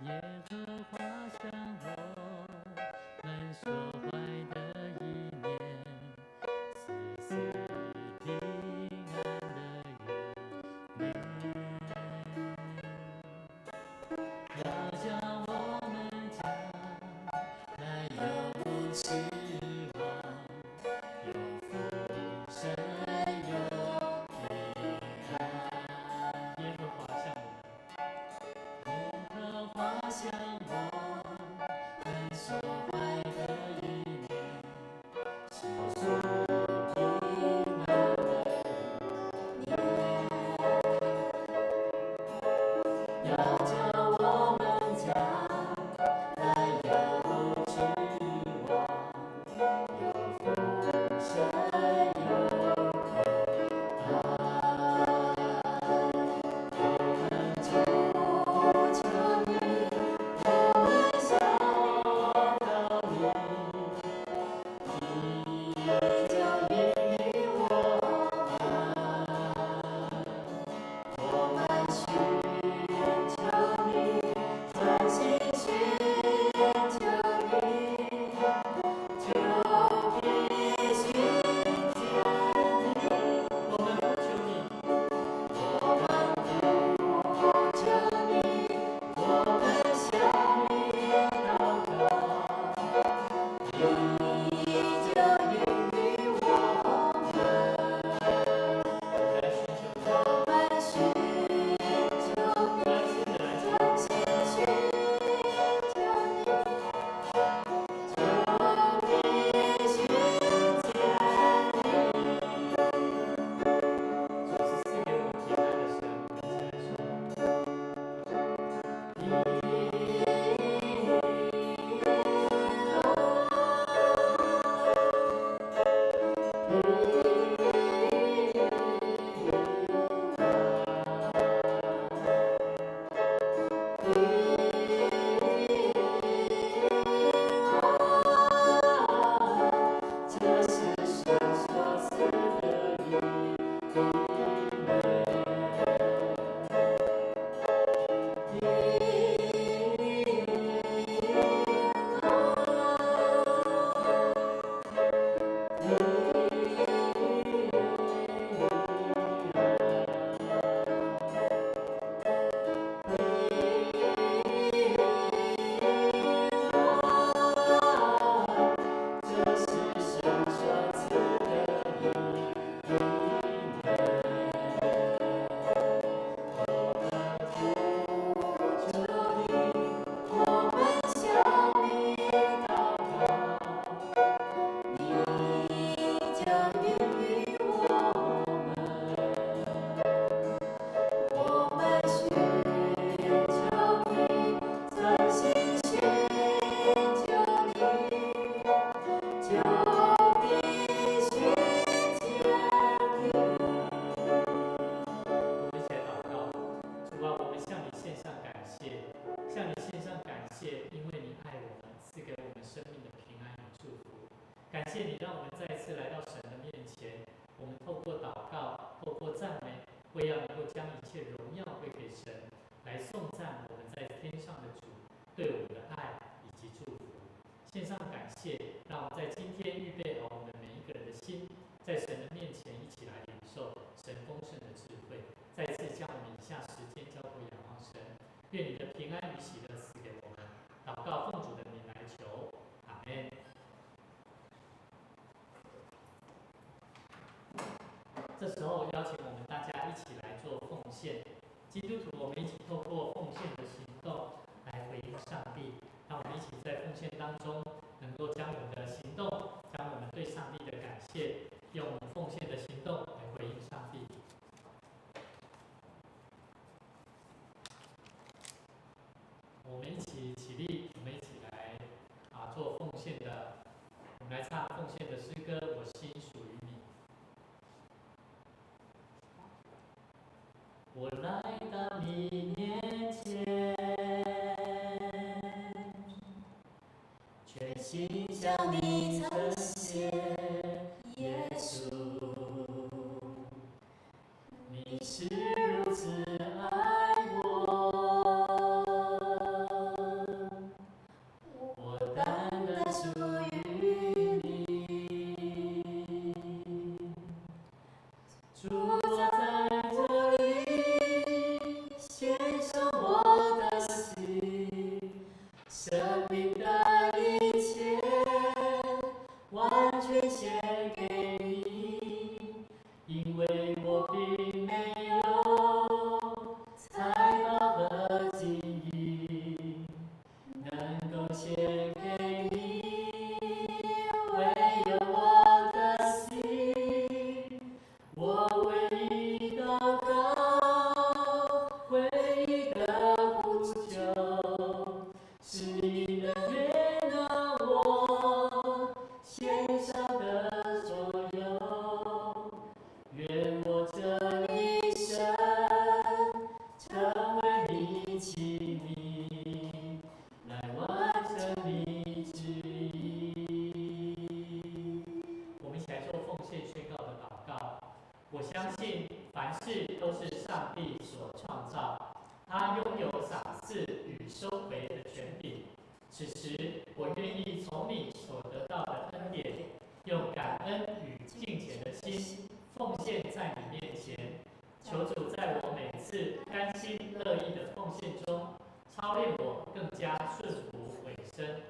耶和华向我们所怀的意念，丝丝平安的意念，要叫我们将来有指望，有福生有平安。耶和华向我们，耶和华向我们所怀的意念，是所平安的意念，要叫我们将来有指望，有丰盛有平安。我们主求你，我们想到你，你就应允我们寻求你，专心寻求你，就必寻见你。我们不求你，我们不求你，我们向你祷告，你就应允我们寻求你，专心寻求你，就必寻见你。主是赐给我们平安的神，我们一起来说，这是神所赐的这是神所赐的我们向你祷告，你将应允我们寻求你，专心寻求你，就必寻见你。我们一起来祷告，主啊，我们向你献上感谢，向你献上感谢，因为你爱我们，赐给我们生命的平安与祝福。感谢你让我们再一次来到神的面前，我们透过祷告，透过赞美，为要能够将一切荣耀归给神，来颂赞我们在天上的主对我们的爱以及祝福。献上感谢，让我们在今天预备好我们每一个人的心，在神的面前一起来领受神丰盛的智慧。再次将我们以下时间交托仰望神，愿你的平安与喜乐赐给我们。祷告奉主的名来求，阿们。这时候邀请我们大家一起来做奉献。基督徒，我们一起透过奉献的行动来回应上帝。让我们一起在奉献当中，能够将我们的行动，将我们对上帝的感谢，用我们奉献的行动来回应上帝。我们一起起立，我们一起来做奉献的，我们来唱奉献的诗歌《我心属于你》。我来到你面前，全心向你呈现，耶稣，你是如此爱我，他拥有赏赐与收回的权柄。此时，我愿意从你所得到的恩典，用感恩与敬虔的心奉献在你面前。求主在我每次甘心乐意的奉献中，操练我更加顺服委身，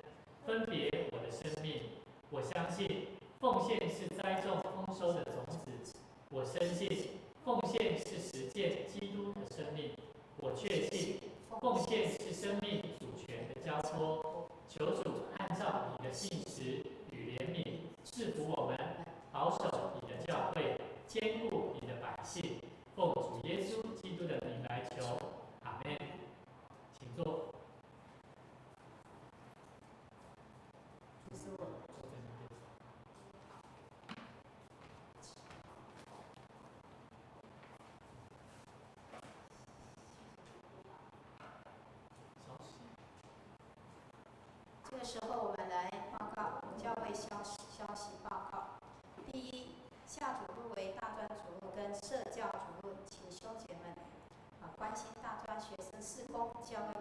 分别我的生命。我相信奉献是栽种丰收的种子，我深信奉献是实践基督的生命，我确信奉献是生命主权的交托。求主按照你的信实与怜悯赐福我们，保守你的教会，坚固你的百姓。奉主耶稣基督的名来求，阿们。请坐。这个时候，我们来报告教会消息报告。第一，下主路为大专主路跟社教主路，请兄姐们关心大专学生事工、教会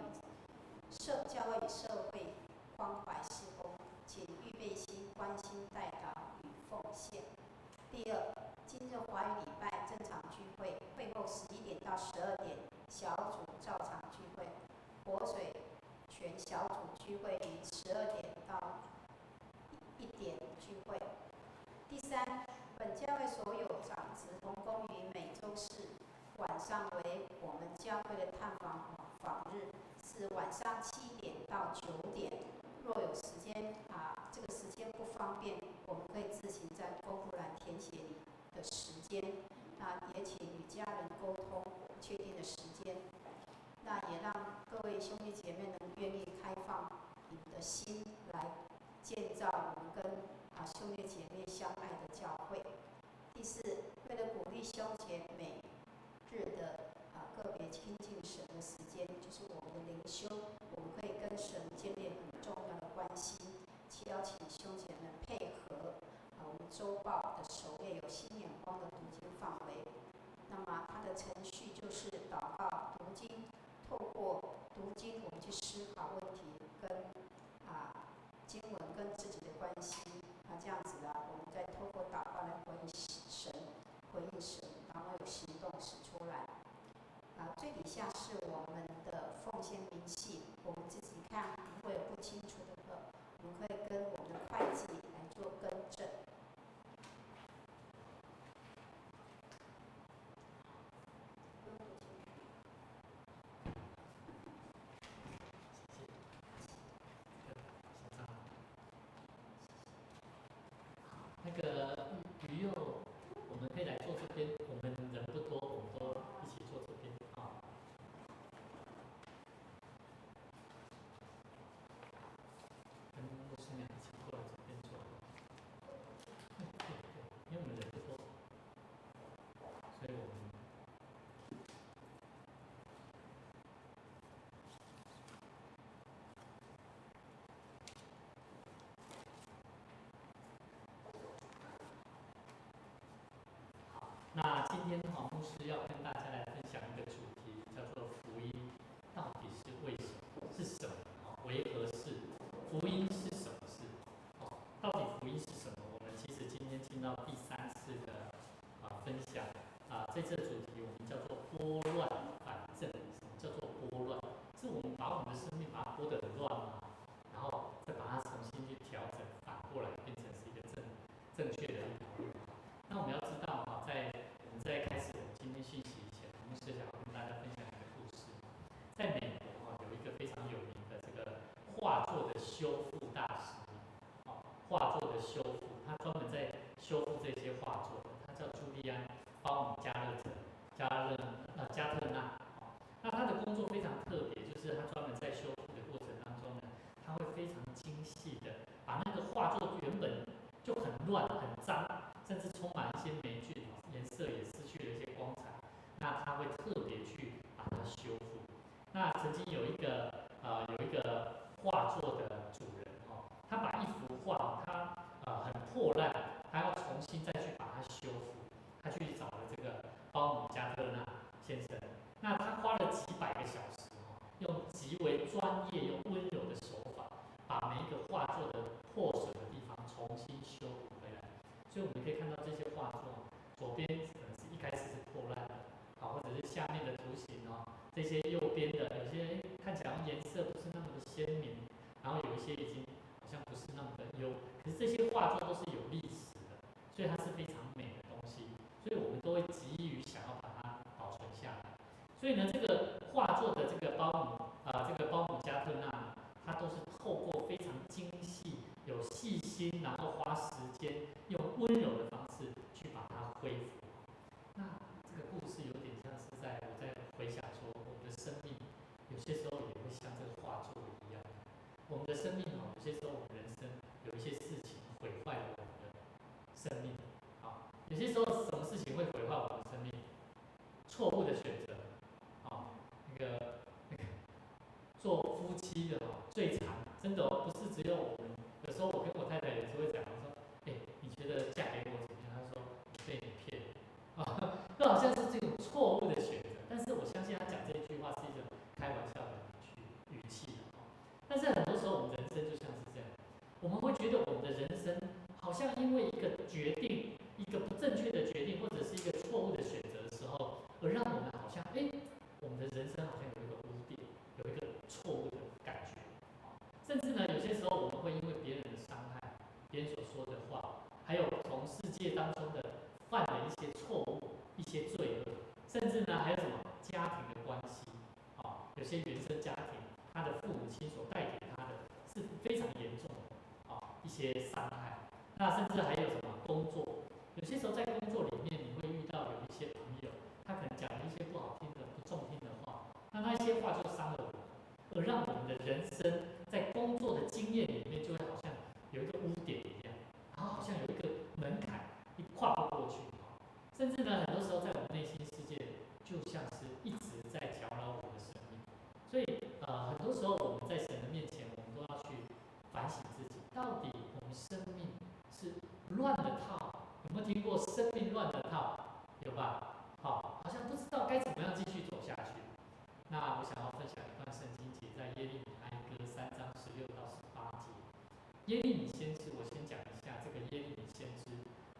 与社会关怀事工，请预备心关心代祷与奉献。第二，今日华语礼拜正常聚会，会后11点到12点，小组照常聚会。活水全小组聚会于12点到1点聚会。第三，本教会所有长职同工于每周四晚上为我们教会的探访日，是晚上7点到9点。若有时间这个时间不方便，我们可以自行在公布栏填写你的时间。也请与家人沟通确定的时间。那也让各位兄弟姐妹能愿意开放你们的心来建造我们跟兄弟姐妹相爱的教会。第四，为了鼓励兄姐每日的个别亲近神的时间，就是我们的灵修，我们可以跟神建立很重要的关系。邀请兄姐们配合我们周报的首页有新眼光的读经范围。那么它的程序就是祷告、读经，透过读经我们去思考问题跟经文跟自己的关系这样子我们再透过祷告来回应神，然后有行动使出来。最底下是我们的奉献明细，我们自己看，如果有不清楚的，我们可以跟我们的会计来做更正。那个鱼肉，我们可以来坐这边，我们人不多，我们都一起坐这边跟牧师娘一起过来这边坐，因为我们人不多，所以我们。那今天黄牧师要跟大家来分享一个主题，叫做福音到底是为什么？是什么？为何事？福音是什么事？到底福音是什么？我们其实今天进到第3次的分享这次的主题我们叫做拨乱反正。什么叫做拨乱？是我们把我们的生命把它拨得很乱然后再把它重新去调整，反过来变成是一个正确的一条路。那我们要知道我们在开始今天讯息以前，牧师想要跟大家分享一个故事。在美国有一个非常有名的这个画作的修复大师画作的修复，他专门在修复这些画作，他叫朱利安·鲍姆加特纳。那他的工作非常特别，就是他专门在修复的过程当中呢，他会非常精细的把那个画作原本就很乱、很脏，甚至充满一些霉菌，颜色也失去了一些光彩。那他会特别去把它修复。那曾经有一个画作的主人他把一幅画他很破烂，他要重新再去把它修复。他去找了这个鲍姆加特纳先生，那他花了几百个小时专业、用温柔的手法，把每一个画作的破损的地方重新修补回来。所以我们可以看到这些画作，左边可能是一开始是破烂的，或者是下面的图形这些右边的有些看起来颜色不是那么的鲜明，然后有一些已经好像不是那么的优，可是这些画作都是有历史的，所以它是非常美的东西，所以我们都会急于想要把它保存下来。所以呢，这个画作的这个包姆加特纳，它都是透过非常精细、有细心，然后花时间，用温柔的方式去把它恢复。那这个故事有点像是我在回想说，我们的生命有些时候也会像这个画作一样。我们的生命有些时候我们人生有一些事情毁坏了我们的生命。有些时候什么事情会毁坏我们的生命？错误的选择。那个做夫妻的最惨，真的不是只有我们。有时候我跟我太太也是会讲，我说，你觉得嫁给我怎么样？她说被你骗就好像是这种错误的选择。但是我相信他讲这一句话是一种开玩笑的语气但是很多时候我们人生就像是这样，我们会觉得我们的人生好像因为一个决定，一个不正确的决定，或者是一个错误的选择的时候，而让我们好像我们的人生好像有一个污点，有一个错误的感觉。甚至呢，有些时候我们会因为别人的伤害，别人所说的话，还有从世界当中的犯了一些错误、一些罪恶，甚至呢还有什么家庭的关系有些原生家庭，他的父母亲所带给他的是非常严重的一些伤害。那甚至还有什么工作，有些时候在工作里面你会遇到有一些朋友，他可能讲了一些不好听的、不中听的话，那些话就伤了我们，而让我们的人生在工作的经验里面就会好像有一个污点一样，然后好像有一个门槛一跨不过去。甚至呢，很多时候在我们内心世界，就像是一直在搅扰我们的生命。所以很多时候我们在神的面前，我们都要去反省自己，到底我们生命是乱的套。有没有听过生命乱的套？有吧？好像不知道该怎么样继续走下去。那我想要分享一段圣经节，在耶利米哀歌3章16到18节。耶利米先知，我先讲一下这个耶利米先知，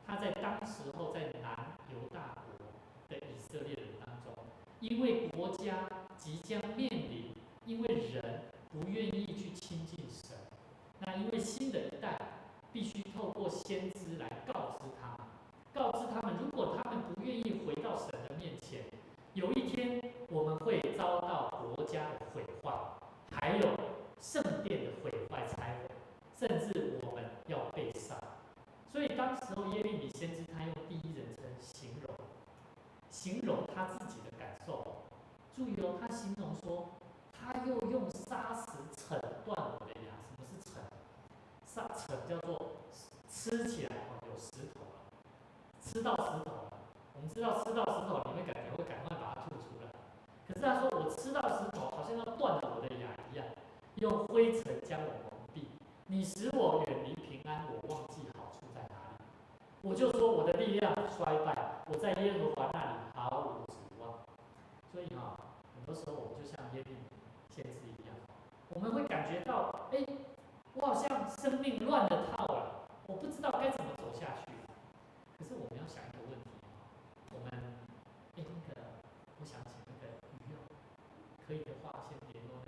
他在当时候在南犹大国的以色列人当中，因为国家即将面临，因为人不愿意去亲近神，那因为新的一代必须透过先知来告知他们，如果他们不愿意回到神的面前，有一天我们会遭到国家的毁坏，还有圣殿的毁坏拆毁，甚至我们要被杀。所以当时候耶利米先知他用第一人称形容他自己的感受。注意他形容说，他又用砂石惩断我的牙。什么是惩？惩叫做吃起来有石头了，吃到石头了。我们知道吃到石头，你会感觉会赶快把它吐出来。可是他说，我吃到石头，好像要断了我的牙一样，用灰尘将我蒙蔽。你使我远离平安，我忘记好处在哪里。我就说我的力量衰败，我在耶和华那里毫无指望。所以很多时候我们就像耶利米先知一样，我们会感觉到，我好像生命乱了套了，我不知道该怎么走下去。可是我们要想一个问题，我们我想请那个鱼友，可以的话先联络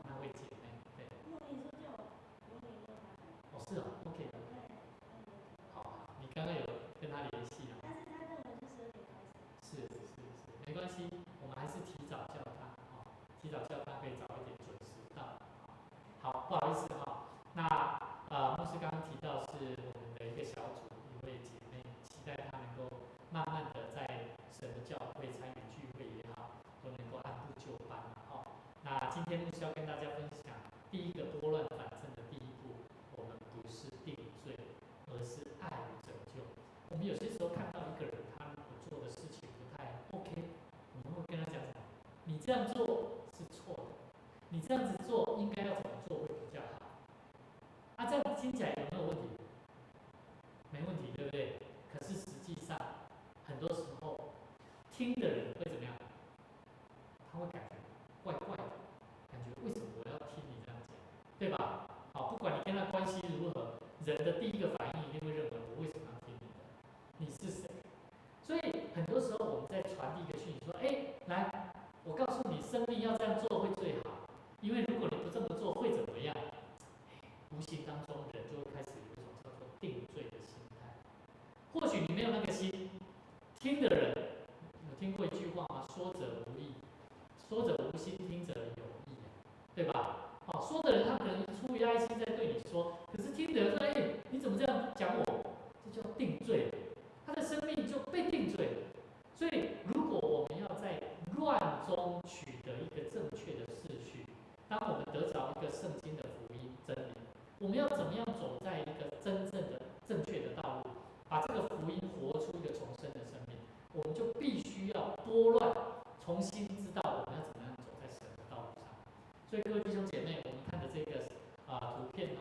那位姐妹，对。是OK 的。好，你刚刚有跟他联系吗？但是他认为是12点开始。是，没关系，我们还是提早叫他，提早叫他可以早一点准时到。好，不好意思那牧师刚刚提到是我们的一个小组，一位姐妹，期待她能够慢慢的在神的教会参与聚会也好，都能够按部就班。那今天牧师要跟大家分享第一个拨乱反正的第一步，我们不是定罪，而是爱与拯救。我们有些时候看到一个人他如果做的事情不太 OK， 我们会跟他讲什么？你这样做是错的，你这样子做应该要怎么做会比较好？这样听起来有没有问题？没问题，对不对？可是实际上，很多时候听的人会怎么样？他会感觉怪怪的，很多时候我们在传递一个讯息，说，来，我告诉你，生命要这样做会最好，因为如果你不这么做会怎么样？无形当中人就会开始有一种叫做定罪的心态。或许你没有那个心，听的人有听过一句话吗？说者无意，说者无心，听者有意，对吧？说的人他可能出于爱心在对你说，可是听的人说，你怎么这样讲我？这叫定罪了，他的生命就被定罪了。所以，如果我们要在乱中取得一个正确的秩序，当我们得着一个圣经的福音真理，我们要怎么样走在一个真正的正确的道路，把这个福音活出一个重生的生命，我们就必须要拨乱，重新知道我们要怎么样走在神的道路上。所以，各位弟兄姐妹，我们看的这个图片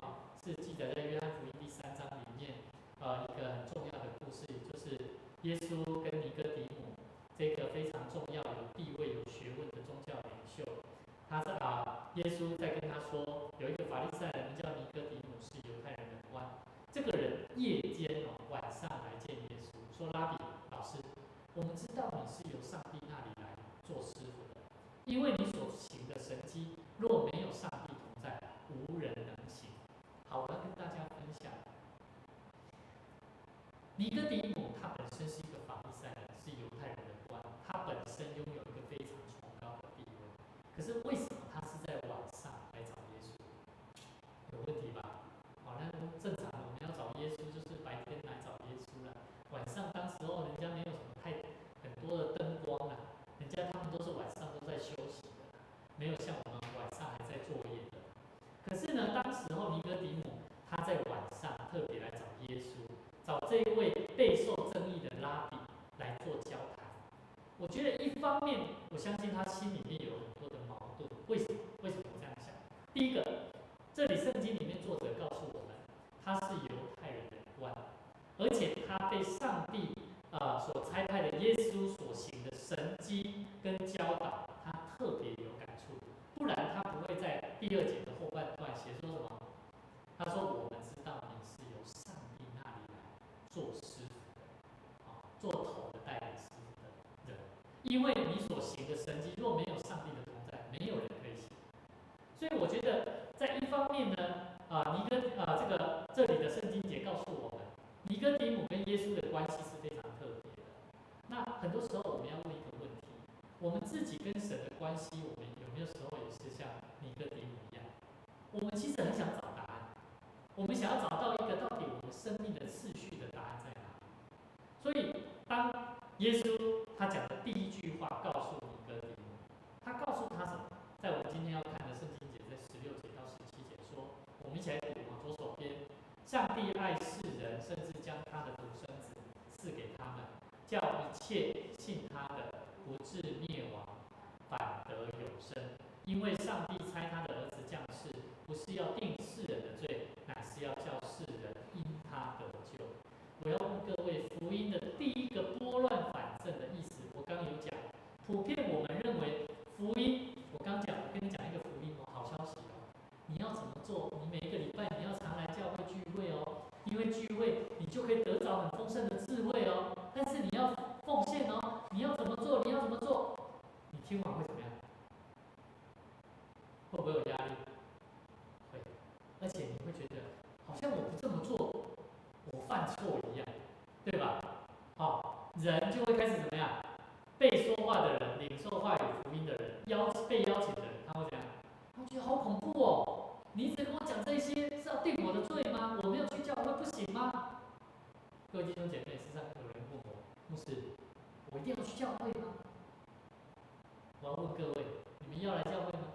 是记载在约翰福音第3章里面一个很重要的故事，就是耶稣跟尼哥底母这个非常重要、有地位、有学问的宗教领袖。耶稣在跟他说，有一个法利赛人名叫尼哥底母，是犹太人的官。这个人夜间晚上来见耶稣，说：“拉比，老师，我们知道你是由上帝那里来做师傅的，因为你所行的神迹，若没有上帝同在，无人能行。”好，我要跟大家分享，尼哥底母他本身是一个法利赛人，是犹太人的官，他本身拥有一个非常崇高的地位。可是为什么他是在晚上来找耶稣？有问题吧？那正常我们要找耶稣就是白天来找耶稣了，晚上当时候人家没有什么很多的灯光啊，人家他们都是晚上都在休息的，没有像我们晚上还在作业的。可是呢，当时候尼哥底母他在晚上特别来找耶稣，找这一位备受争议的拉比来做交谈。我觉得一方面，我相信他心里面有很多的矛盾。为什么？为什么我这样想？第一个，这里圣经里面作者告诉我们，他是犹太人的官，而且他被上帝所差派的耶稣所行的神迹跟教导，他特别有感触，不然他不会在第2节的后半段写说什么？他说：“我们知道你是由上帝那里来做师傅的，做头的带领师傅的人，因为你所行的神迹，若没有上帝的同在，没有人可以行。”所以我觉得，在一方面呢，这里的圣经节告诉我们，尼哥底母跟耶稣的关系是非常特别的。那很多时候我们要问一个问题：我们自己跟神的关系，我们有没有时候也是像尼哥底母一样？我们其实很想找答案，我们想要找到一个到底我们生命的次序的答案在哪里。所以，当耶稣他讲的第一句话告诉尼哥底母，他告诉他什么？在我们今天要看的圣经节，在16节到17节说，我们一起来读左手边，上帝爱世人，甚至将他的独生子赐给他们，叫一切信他的不至灭亡，反得永生。因为上帝差他的儿子降世，不是要定世人的罪，乃是要叫世人因他得救。我要问各位，福音的第一个拨乱反正的意思，我刚有讲，普遍我们认为福音，我跟你讲一个福音好消息你要怎么做？你每一个礼拜你要常来教会聚会因为聚会你就可以得着很丰盛的智慧但是你要奉献你要怎么做？你要怎么做？你听完会怎么样？会不会有压力？会，而且你会觉得好像我不这么做，我犯错一样，对吧？人就会开始怎么样？被说话的人，领受话语福音的人，被邀请的人，他会怎样？他会觉得好恐怖你一直跟我讲这些是要定我的罪吗？我没有去教会不行吗？各位弟兄姐妹，时常有人问我，牧师，我一定要去教会吗？我要问各位，你们要来教会吗？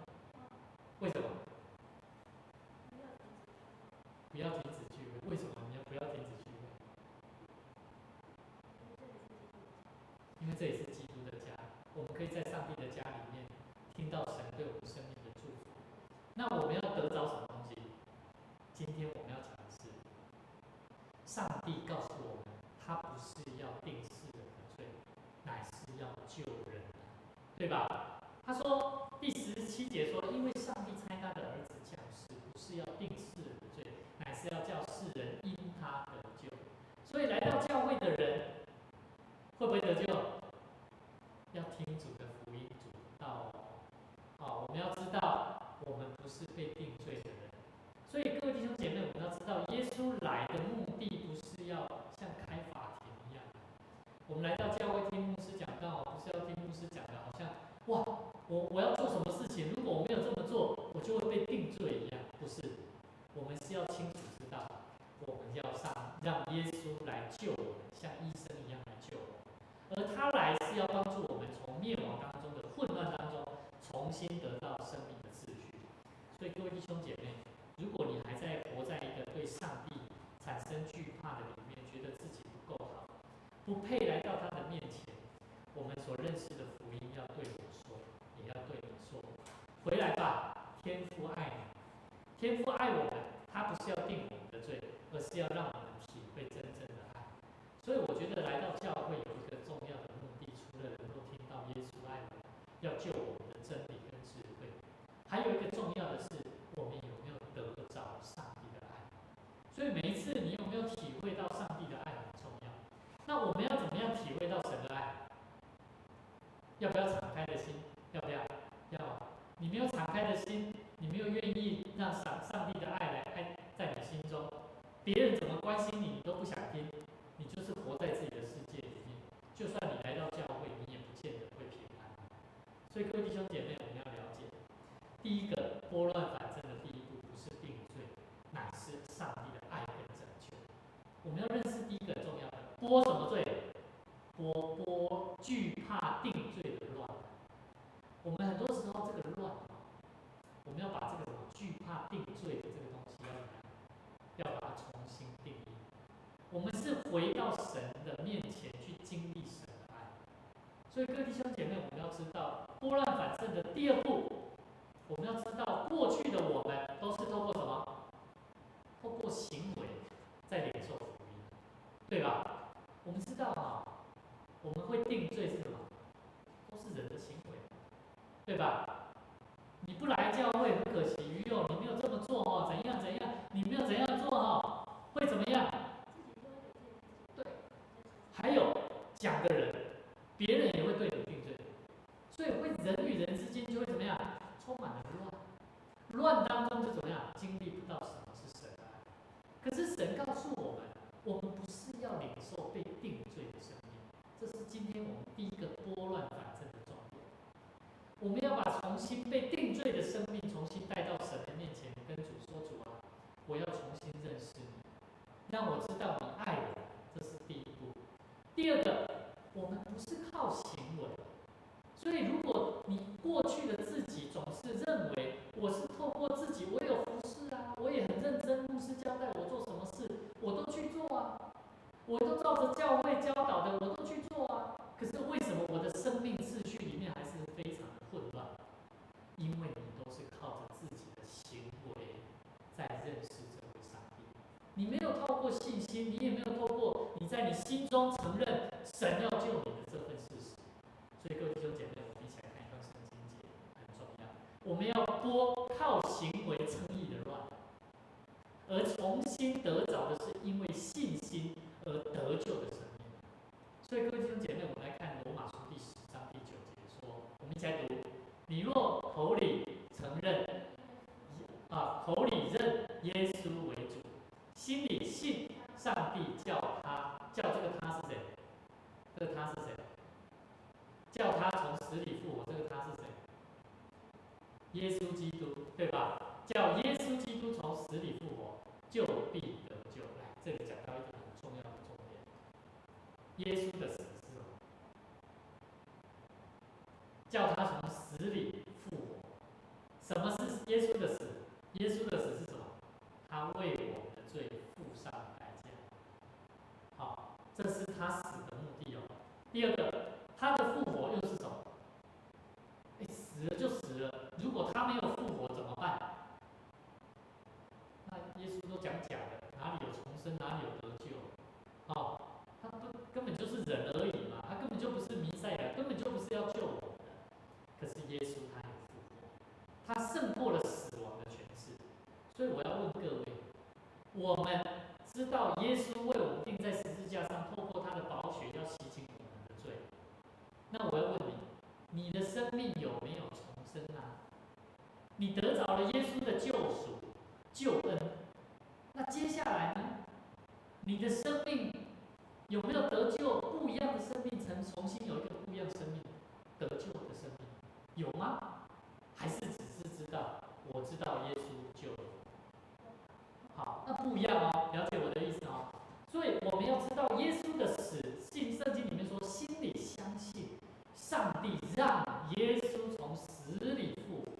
为什么？不要停止聚会。为什么你要不要停止聚会？因为这里是基督的家，我们可以在上帝的家里面听到神对我们生命的祝福。那我们要得着什么东西？今天我们要讲的是，上帝告诉我们，他不是要定世人的罪，乃是要救人，对吧？他说第17节说，因为上帝差他的儿子降世，不是要定世人的罪，乃是要叫世人因他得救。所以来到教会的人，会不会得救？要听主的福音，主道我们要知道，我们不是被定罪的人。所以各位弟兄姐妹，我们要知道，耶稣来的目的不是要像开法庭一样。我们来到教会听牧师讲道，不是要听牧师讲的，好像哇，我要做什么事情，如果我没有这么做，我就会被定罪一样。不是，我们是要清楚知道，我们要让耶稣来救我们，像医生一样来救我们。而他来是要帮助我们从灭亡当中的混乱当中，重新得到生命的秩序。所以各位弟兄姐妹，如果你还在活在一个对上帝产生惧怕的里面，觉得自己不够好，不配来到他的面前，我们所认识的福音要对我说，也要对你说：回来吧，天父爱你。天父爱我们，他不是要定我们的罪，而是要让我们体会真正的爱。所以我觉得来到教会有一个重要的目的，除了能够听到耶稣爱我们，要救我们的真理跟智慧，还有一个重要的是，我们有没有得着上帝的爱。所以每一次你有没有体会到上帝的爱很重要。那我们要怎么样体会到神的爱？要不要敞开的心？要不要？要啊！你没有敞开的心，你没有愿意让上帝的爱来爱在你心中，别人怎么关心你，你都不想听，你就是活在自己的世界里面。就算你来到教会，你也不见得会平安。所以各位弟兄姐妹，我们要了解，第一个拨乱反正的第一步，不是定罪，乃是上帝的爱跟拯救。我们要认识第一个重要的，拨什么罪？拨惧怕定罪的乱。我们很多时候这个乱，我们要把这个什么惧怕定罪的这个东西要把它重新定义。我们是回到神的面前去经历神的爱。所以各位弟兄姐妹，我们要知道拨乱反正的第二步，我们要知道过去的我们都是透过什么？透过行为在领受福音，对吧？我们知道我们会定罪是什么？都是人的行为，对吧？你不来教会很可惜，于幼你没有这么做怎样怎样，你没有怎样做会怎么样？对，还有讲的人，别人也会对你定罪，所以会人与人之间就会怎么样？充满了乱当中就怎么样？经历不到什么是神的爱。可是神告诉我们，我们不是要领受被定罪的生命，这是今天我们第一个拨乱反正的重点。我们要把重新被定罪的生命重新带到神的面前，跟主说：主啊，我要重新认识你，让我知道你爱我，这是第一步。第二个，我们不是靠行为。所以如果你过去的自己总是认为我是透过自己，我有服侍我也很认真，牧师交代我做什么事，我都去做我都照着教会教导的，我都去做可是为什么我的生命秩序里面还是非常的混乱？因为你都是靠着自己的行为在认识这位上帝，你没有透过信心，你也没有透过你在你心中承认神要救你的这份事实。所以各位弟兄姐妹，我们一起来看一段圣经节，很重要。我们要拨靠行为称义的乱，而重新得着的是因为信心而得救的生命。所以各位弟兄姐妹，我们来看罗马书第10章第9节说，我们一起来读：你若口里承认口里认耶稣为主，心里信上帝叫这个他是谁？这个他是谁？叫他从死里复活，这个他是谁？耶稣基督，对吧？叫耶稣基督从死里复活，就必得救。来，这里讲到一个很重要的重点：耶稣的死是什么？叫他从死里复活。什么是耶稣的死？耶稣的死是什么？他为我们的罪付上代价。好，这是他死的目的第二个，他的复活又是什么？死了就死了，如果他没有复活怎么办？那耶稣都讲假的，哪里有重生，哪里有得救？他根本就是人而已嘛，他根本就不是弥赛亚，根本就不是要救我们的。可是耶稣他有复活，他胜过了死亡的权势。所以我要问各位，我们知道耶稣为我们钉在十字架上，透过他的宝血要洗净我们的生啊，你得着了耶稣的救赎、救恩。那接下来呢？你的生命有没有得救？不一样的生命，重新有一个不一样的生命，得救的生命，有吗？还是只是知道，我知道耶稣救了我？好，那不一样哦，了解我的意思哦。所以我们要知道耶稣的死，圣经里面说，心里相信上帝让耶稣从死里复活。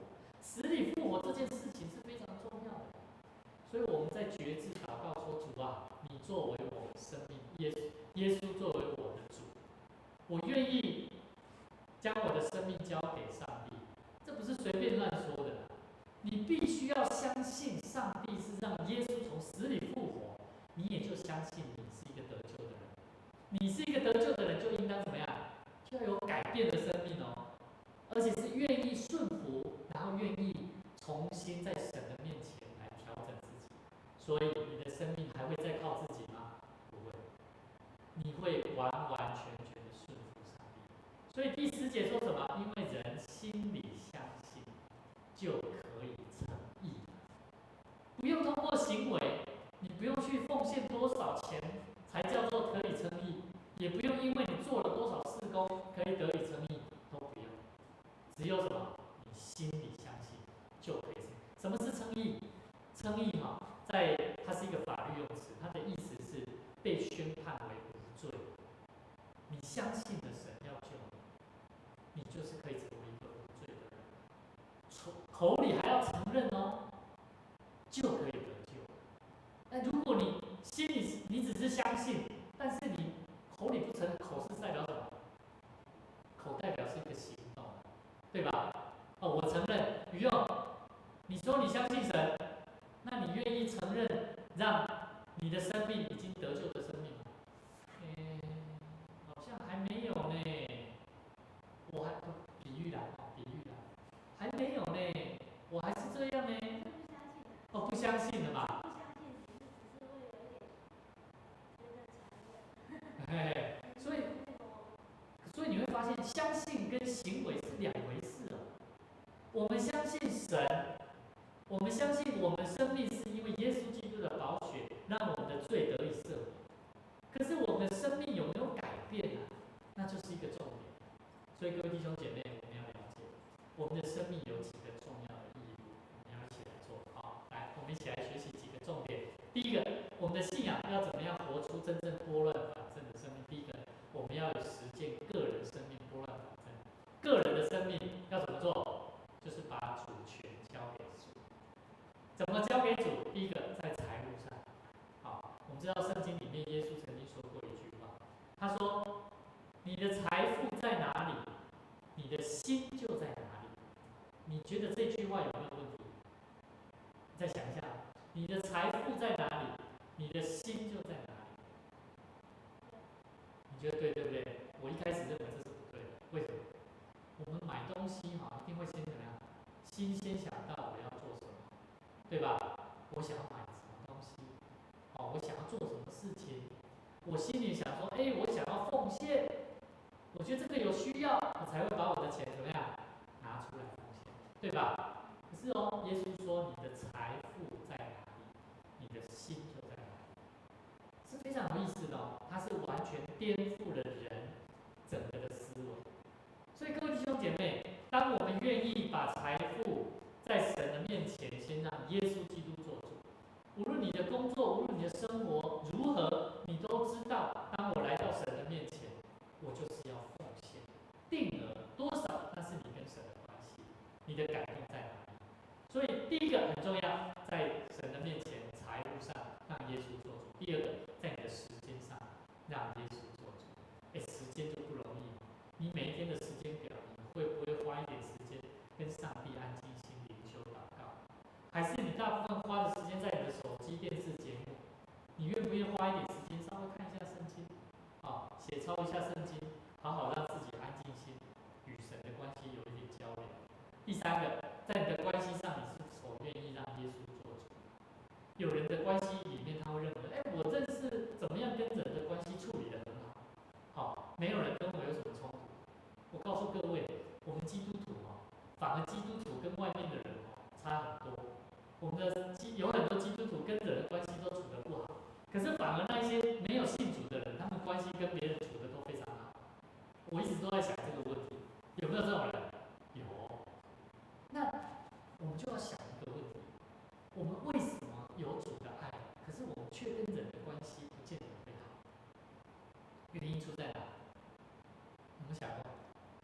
死里复活这件事情是非常重要的。所以我们在决志祷告说：主啊，你作为我的生命，耶稣作为我的主，我愿意将我的生命交给上帝。这不是随便乱说的，你必须要相信上帝是让耶稣从死里复活，你也就相信你是一个得救的人。你是一个得救的人，就应当怎么样？就要有改变的生命哦，而且是愿意顺服，然后愿意重新在神的面前来调整自己。所以你的生命还会再靠自己吗？不会，你会完完全全的顺服上帝。所以第10节说什么？因为人心里相信，就可以称义。不用通过行为，你不用去奉献多少钱才叫做可以称义，也不用因为你做了多少事工可以得以称义，都不用。只有什么？你心里相信就可以称义。什么是称义？称义哈，它是一个法律用词，它的意思是被宣判为无罪。你相信了神要救你，你就是可以成为一个无罪的人。口里还要承认哦，就可以得救。那如果你心里你只是相信，但是你口里不承认，口是代表什么？口代表是一个行动，对吧？哦，我承认，于用，你说你相信神，那你愿意承认让你的生命已经得救的生命吗？好像还没有呢。我还比喻啦，还没有呢，我还是这样呢。哦，不相信了嘛？哎，所以你会发现，相信跟行为是两回事哦。我们相信神，我们相信我们生命是因为耶稣基督的宝血，让我们的罪得以赦免。可是我们的生命有没有改变呢？那就是一个重点。所以各位弟兄姐妹，我们要了解，我们的生命有几个重要的义务，我们要一起来做。好，来，我们一起来学习几个重点。第一个，我们的信仰要怎么样活出真正拨乱反正的生命？第一个，我们要有实践个人生命拨乱反正。个人的生命要怎么做？就是把主权交给主。怎么交给主？第一个，在财务上。好，我们知道圣经里面耶稣曾经说过一句话，他说：“你的财富在哪里，你的心就在哪里。”你觉得这句话有没有问题？你再想一下，你的财富在哪里，你的心就在哪里。你觉得对不对？我一开始认为这是不对的，为什么？我们买东西一定会先怎么样？心先想到我要做什么，对吧？我想要买什么东西，我想要做什么事情，我心里想说，我想要奉献，我觉得这个有需要，我才会把我的钱怎么样拿出来奉献，对吧？可是耶稣说，你的财富在哪里，你的心就在哪里，是非常有意思的哦。它是完全颠覆了人整个的思维。所以各位弟兄姐妹，当我们愿意把财富在神的面前先让耶稣基督做主，无论你的工作，无论你的生活如何，你都知道，当我来到神的面前，我就是要奉献，定额多少，那是你跟神的关系，你的感动在哪里？所以第一个很重要，在神的面前，财务上让耶稣做主；第二个，在你的时间上让耶稣做主。时间就不容易，你每一天的时间表，你会不会花一点时间跟上帝安静心灵修祷告？还是你大部分花的时间在你的手机、电视节目？你愿不愿意花一点时间稍微看一下圣经，写抄一下圣经，好好让自己安静心，与神的关系有一点交流？第三个，在你的关系上，你是否愿意让耶稣做主？有人的关系里面，他会认为，我认识怎么样跟人的关系处理得很好，没有人跟我有什么冲突。我告诉各位，我们基督徒反而基督徒跟外面的人差很多。我们的有很多基督徒跟人的关系都处得不好，可是反而那一些没有信主的人，他们关系跟别人处得都非常好。我一直都在想这个问题，有没有这种人？有。那我们就要想一个问题：我们为什么有主的爱，可是我们却跟人的关系不见得会好？原因出在哪？我们想过，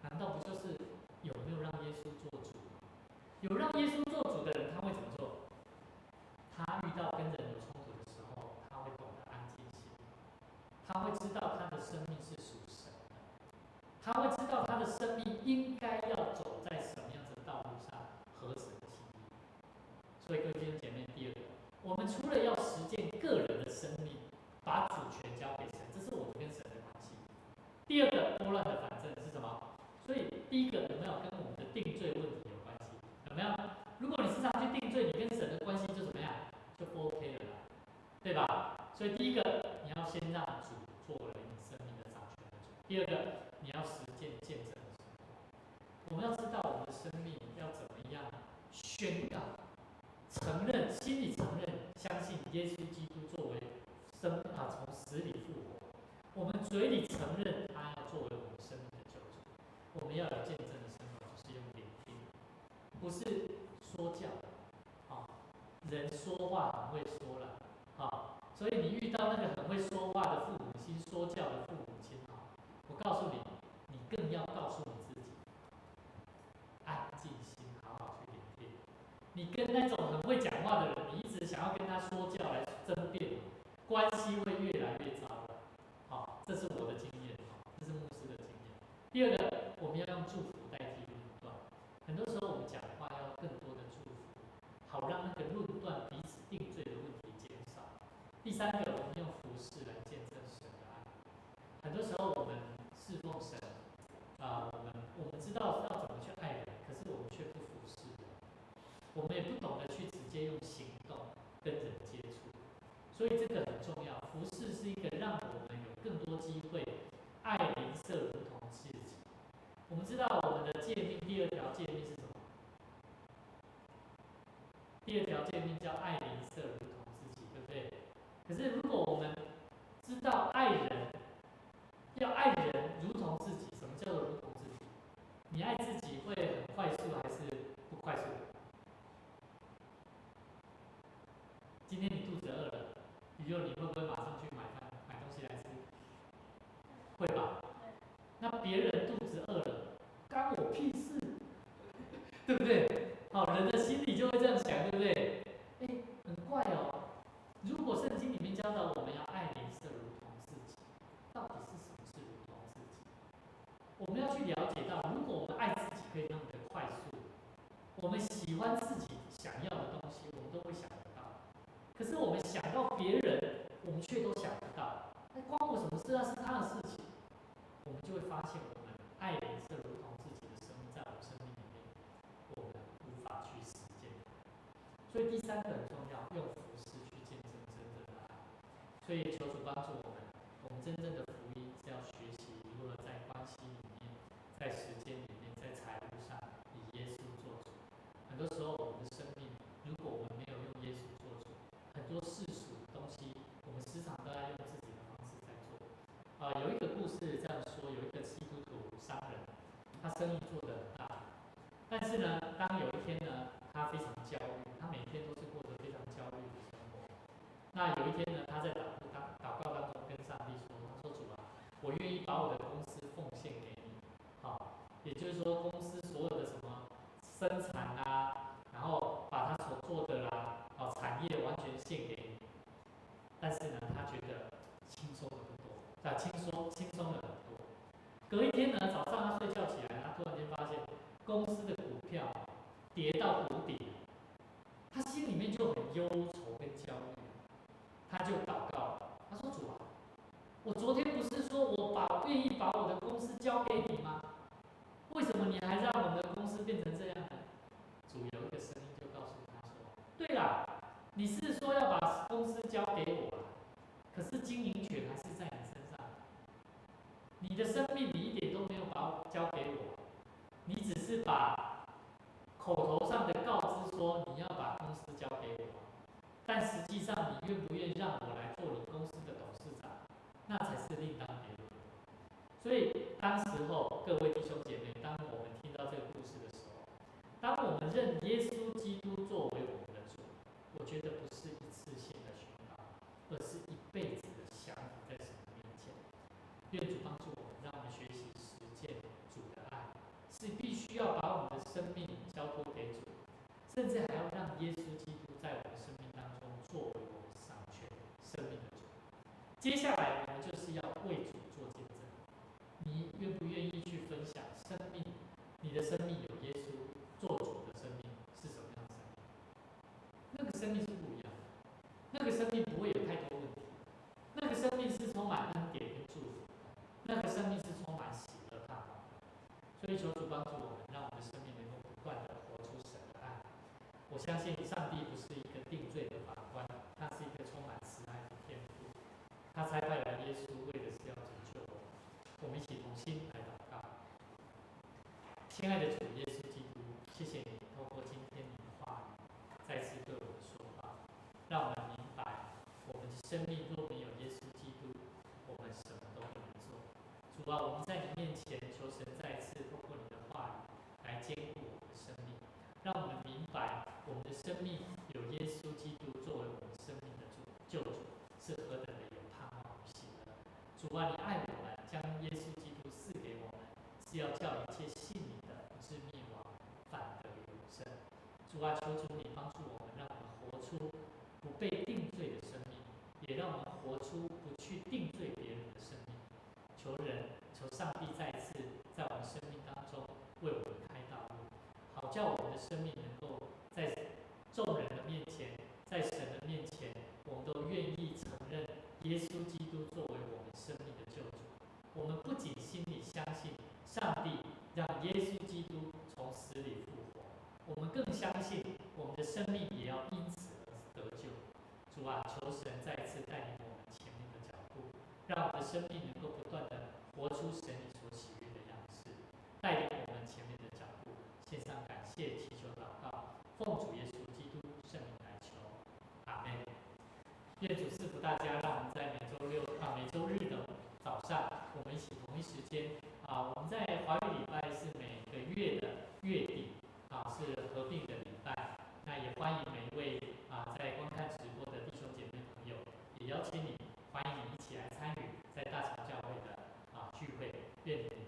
难道不就是有没有让耶稣做主？有让耶稣做主的人，他会怎么做？他遇到跟人有冲突的时候，他会懂得安静下来，他会知道他的生命是属神的，他会知道他的生命应该要走在什么样子的道路上，合神的心意。所以各位弟兄姐妹，第二个，我们除了要实践个人的生命，把主权交给神，这是我们跟神的关系。第二个，拨乱的反正是什么？所以第一个有没有跟我们的定罪问题有关系？有没有？如果你时常去定罪，你跟神的关系就怎么样？就不 OK 了啦，对吧？所以第一个，你要先让主作为你生命的掌权者；第二个，你要实践见证的生活。我们要知道我们的生命要怎么样宣告、承认、心里承认、相信耶稣基督作为从死里复活。我们嘴里承认他要作为我们生命的救主。我们要有见证的生活，就是用聆听，不是说教。人说话很会说了，所以你遇到那个很会说话的父母亲、说教的父母亲，我告诉你，你更要告诉你自己，安静心，好好去聆听。你跟那种很会讲话的人，你一直想要跟他说教来争辩，关系会越来越糟的。这是我的经验，这是牧师的经验。第二个，我们要用祝福代替论断。很多时候我们讲话要更多的祝福，好让那个论断彼此定罪的问题减少。第三个，我们用服事来见证神的爱。很多时候我们侍奉神，我们知道要怎么去爱人，可是我们却不服事人，我们也不懂得去直接用行动跟人接触，所以这个很重要。服事是一个让我们有更多机会爱邻舍如同自己。我们知道我们的诫命，第二条诫命是什么？第二条诫命叫爱邻舍如同自己，对不对？可是如果我们知道爱人，要爱人如同自己，什么叫做如同自己？你爱自己会很快速还是不快速？今天你肚子饿了，你会不会马上去买东西来吃？会吧？那别人肚子饿了，干我屁事，对不对？人的心里就会这样想，对不对？很怪哦。如果圣经里面教导我们要爱邻舍如同自己，到底是什么是如同自己？我们要去了解到，如果我们爱自己可以那么的快速，我们喜欢自己想要的东西，我们都会想得到。可是我们想到别人，我们却都想不到。那关我什么事？那是他的事情。我们就会发现，我们爱邻舍如同自己的生命，在我们生命里面，我们无法去实践。所以第三个很重要，用服事去见证真正的爱。所以求主帮助我们，我们真正的福音是要学习如何在关系里面，在时间里面，在财务上以耶稣做主。很多时候我们的生命，如果我们没有用耶稣做主，很多世俗的东西，我们时常都在用自己的方式在做。有一个故事这样说，有一个基督徒商人，他生意做得很大，但是呢，当有一天呢，他非常焦虑，他每天都是过着非常焦虑的生活。那有一天呢，他在祷告当中跟上帝说：“他说主啊，我愿意把我的公司奉献给你。也就是说，公司所有的什么生产啊，然后把他所做的啦，产业完全献给你。但是呢，他觉得轻松了很多，轻松了很多。隔一天呢，早上他睡觉起来，他突然间发现公司的股票跌到谷底，他心里面就很忧愁跟焦虑，他就祷告了。他说：主啊，我昨天不是说我愿意把我的公司交给你吗？为什么你还让我们的公司变成这样呢？主有一个声音就告诉他说：对啦，你是说要把公司交给我了，可是经营权还是在你身上。你的生命你一点都没有把我交给我，你只是把口头上的告知说你要把公司交给我，但实际上你愿不愿意让我来做你公司的董事长，那才是另当别论。所以当时候各位弟兄姐妹，当我们听到这个故事的时候，当我们认耶稣基督作为我们的主，我觉得不是一次性的宣告，而是一辈子的降服在神的面前。愿主帮助我们，让我们学习实践主的爱，是必须要把我们的生命交托给主，甚至还要让耶稣基督在我们生命当中作为我们掌权生命的主。接下来我们就是要为主做见证。你愿不愿意去分享生命？你的生命有耶稣做主的生命是什么样的生命？那个生命是不一样的，那个生命不会有太多问题，那个生命是充满恩典跟祝福，那个生命是充满喜乐大方的。所以求主帮助我们，让我们的生命能够不断的活出神的爱。我相信上帝不是一个定罪的法官，他是一个充满慈爱的天父。他差派了耶稣，为的是要拯救我们。我们一起同心来祷告。亲爱的主耶稣基督，谢谢你透过今天你的话语，再次对我们说话，让我们明白，我们的生命若没有耶稣基督，我们什么都不能做。主啊，我们在你面前求神再次透过你的话语来坚固我们的生命，让我们明白我们的生命有耶稣基督作为我们生命的救主，是何等的有盼望与喜乐。主啊，你爱我们，将耶稣基督赐给我们，是要叫一切信你的不至灭亡，反得永生。主啊，求主你帮助我们，让我们活出不被定罪的生命，也让我们活出不去定罪别人的生命。求上帝再次在我们生命当中为我们开道路，好叫我们的生命能够在众人的面前，在神的面前，我们都愿意承认耶稣基督作为我们生命的救主。我们不仅心里相信上帝让耶稣基督从死里复活，我们更相信我们的生命也要因此而得救。主啊，求神再次带领我们前面的脚步，让我们的生命能够不断的活出神你所喜悦的样式，带领我们前面的脚步。献上感谢，祈求祷告，奉主耶稣基督圣名来求，阿们。愿主赐福大家，让我们在每周日的早上，我们一起同一时间我们在华语礼拜是每个月的月底是合并的礼拜。那也欢迎每一位在观看直播的弟兄姐妹朋友，也邀请你，欢迎你一起来参与在大桥教会的聚会。愿你